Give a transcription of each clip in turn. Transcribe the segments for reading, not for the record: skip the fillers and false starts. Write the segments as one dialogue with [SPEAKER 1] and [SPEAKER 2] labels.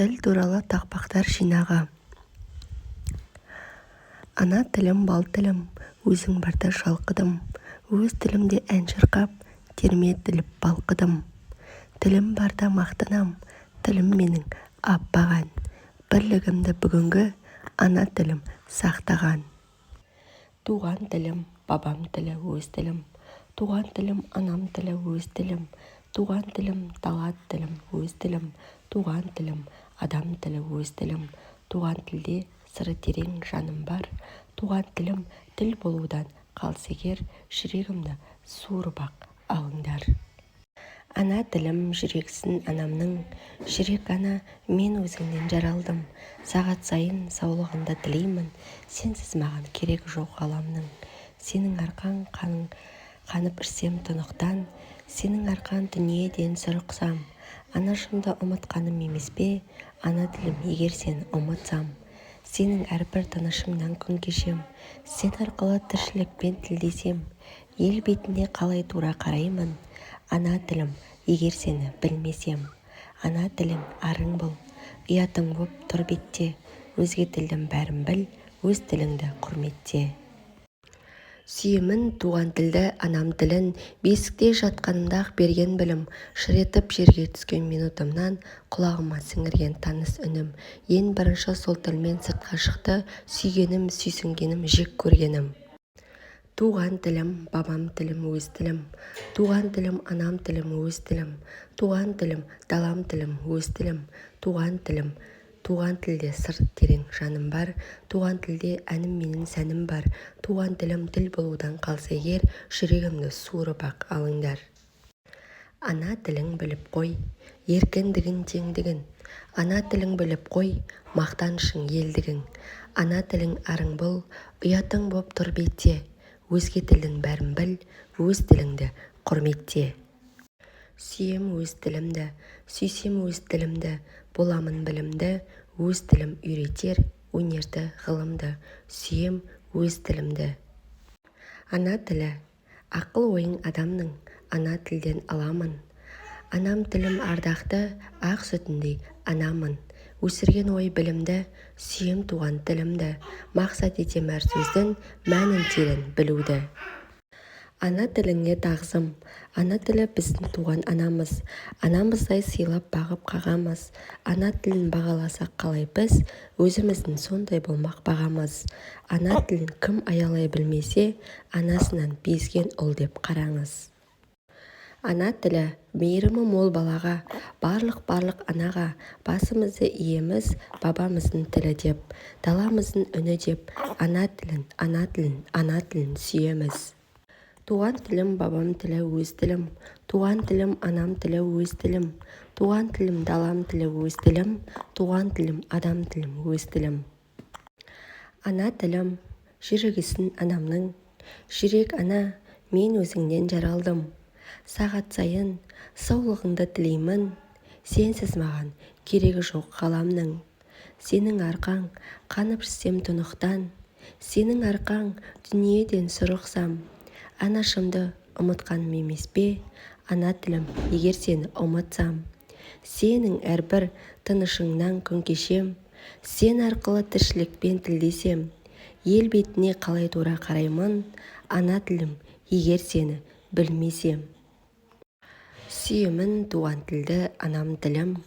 [SPEAKER 1] Тіл туралы тақпақтар жинағы. Ана тілім, бал тілім, өзің барда шалқыдым. Өз тілімде ән шырқап, терме тіліп балқыдым. Тілім барда мақтанам, тілім менің аппаған. Бірлігімді бүгінгі ана тілім сақтаған. Туған тілім, бабам тілі, өз тілім. Туған тілім, анам тілі, өз тілім. Туған тілім, дала тілім, өз тілім. Туған тілім, адам тілі, өз тілім. Туған тілде сыры терең жаным бар. Туған тілім, тіл болудан қалса егер, жүрегімді суырып-ақ алыңдар. Ана тілім жүрексін анамның, жүрек ана, мен өзіңнен жаралдым. Сағат сайын саулығында тілеймін, сенсіз маған керек жоқ ғаламның. Сенің арқан қанып ішсем тұнықтан, сенің арқан дүниеден сұрықсам. Анашымды ұмытқаным емес пе, ана тілім егер сен ұмытсам. Сенің әрбір тынышыңнан күн кешем, сен арқылы тіршілікпен тілдесем. Ел бетіне қалай тура қараймын, ана тілім егер сені білмесем. Ана тілім арың бол, ұятың боп тұр бетте, өзге тілдің бәрін біл, өз тіліңді құрметте. Сүйемін туған тілді, анам тілін, бесікте жатқанымда-ақ берген білім, шыр етіп жерге түскен минутымнан құлағыма сіңірген таныс үнім. Ең бірінші сол тілмен сыртқа шықты, сүйгенім, сүйсінгенім, жек көргенім. Туған тілім, бабам тілім, өз тілім. Туған тілім, анам тілім, өз тілім. Туған тілім, далам тілім, өз тілім. Туған тілім, туған тілде сыр терең жаным бар. Туған тілде әнім менің сәнім бар. Туған тілім тіл болудан қалса егер, жүрегімді суырып-ақ алыңдар. Ана тілің біліп қой, еркіндігін, теңдігін. Ана тілің біліп қой, мақтанышың, елдігің. Ана тілің арың бол, ұятың боп тұр бетте. Өзге тілдің бәрін біл, өз тіліңді құрметте. Сүйем өз тілімді, сүйсем өз тілімді, боламын білімді, өз тілім үйретер өнерді, ғылымды. Сүйем өз тілімді. Ана тілі, ақыл ойың адамның, ана тілден аламын. Анам тілім ардақты, ақ сүтіндей анамын. Өсірген ой білімді, сүйем туған тілімді. Мақсат етем әр сөздің мәнін терең білуді. Ана тіліңе тағзым, ана тілі біздің туған анамыз. Анамыздай сыйлап бағып қағамыз. Ана тілін бағаласақ қалай біз, өзіміздің сондай болмақ бағамыз. Ана тілін кім аялай білмесе, анасынан безген ұл деп қараңыз. Ана тілі мейірімі мол балаға, барлық анаға. Басымызды иеміз бабамыздың тілі деп, даламыздың үні деп. Ана тілін сүйеміз. Туған тілім, бабам тілі, өз тілім. Туған тілім, анам тілі, өз тілім. Туған тілім, далам тілі, өз тілім. Туған тілім, адам тілім, өз тілім. Ана тілім, жүрегісін анамның, жүрек ана, мен өзіңнен жаралдым. Сағат сайын саулығыңды тілеймін, сенсіз маған керегі жоқ ғаламның. Сенің арқаң қанып ішсем тұнықтан, сенің арқаң дүниеден сұрықсам. Анашымды ұмытқаным емес пе, ана тілім егер сені ұмытсам. Сенің әрбір тынышыңнан күн кешем, сен арқылы тіршілікпен тілдесем. Ел бетіне қалай тура қараймын, ана тілім егер сені білмесем. Сүйемін туған тілді, анам тілім,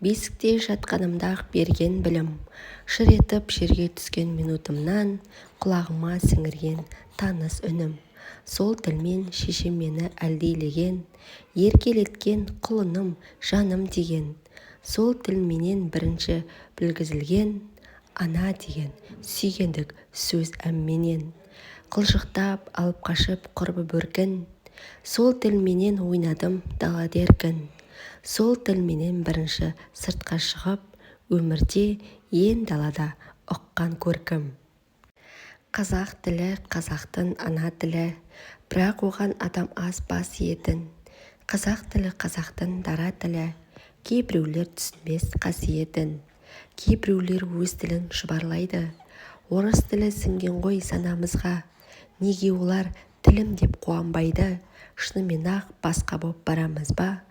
[SPEAKER 1] бесікте жатқанымда-ақ берген білім. Шыр етіп жерге түскен минутымнан құлағыма сіңірген таныс үнім. Сол тілмен шешем мені әлдилеген, еркелеткен құлыным, жаным деген. Сол тілменен бірінші білгізілген, ана деген сүйгендік сөз әмменен. Қылшықтап алып қашып құрбы бөркін, сол тілменен ойнадым дала деркін. Сол тілменен бірінші сыртқа шығып, өмірде ең далада ұққан көркім. Қазақ тілі қазақтың ана тілі, бірақ оған адам аз бас иетін. Қазақ тілі қазақтың дара тілі, кейбіреулер түсінбес қасиетін. Кейбіреулер өз тілін шұбарлайды, орыс тілі сіңген ғой санамызға. Неге олар тілім деп қуанбайды, шынымен-ақ басқа боп барамыз ба,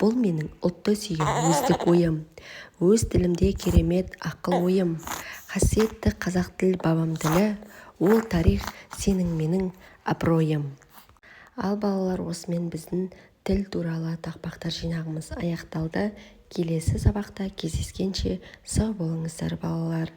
[SPEAKER 1] бұл менің ұлтты сүйген өздік ойым. Өз тілімде керемет ақыл ойым. Қасиетті қазақ тіл бабам тілі, ол тарих сенің менің абыройым. Ал балалар, осымен біздің тіл туралы тақпақтар жинағымыз аяқталды. Келесі сабақта кездескенше сау болыңыздар балалар.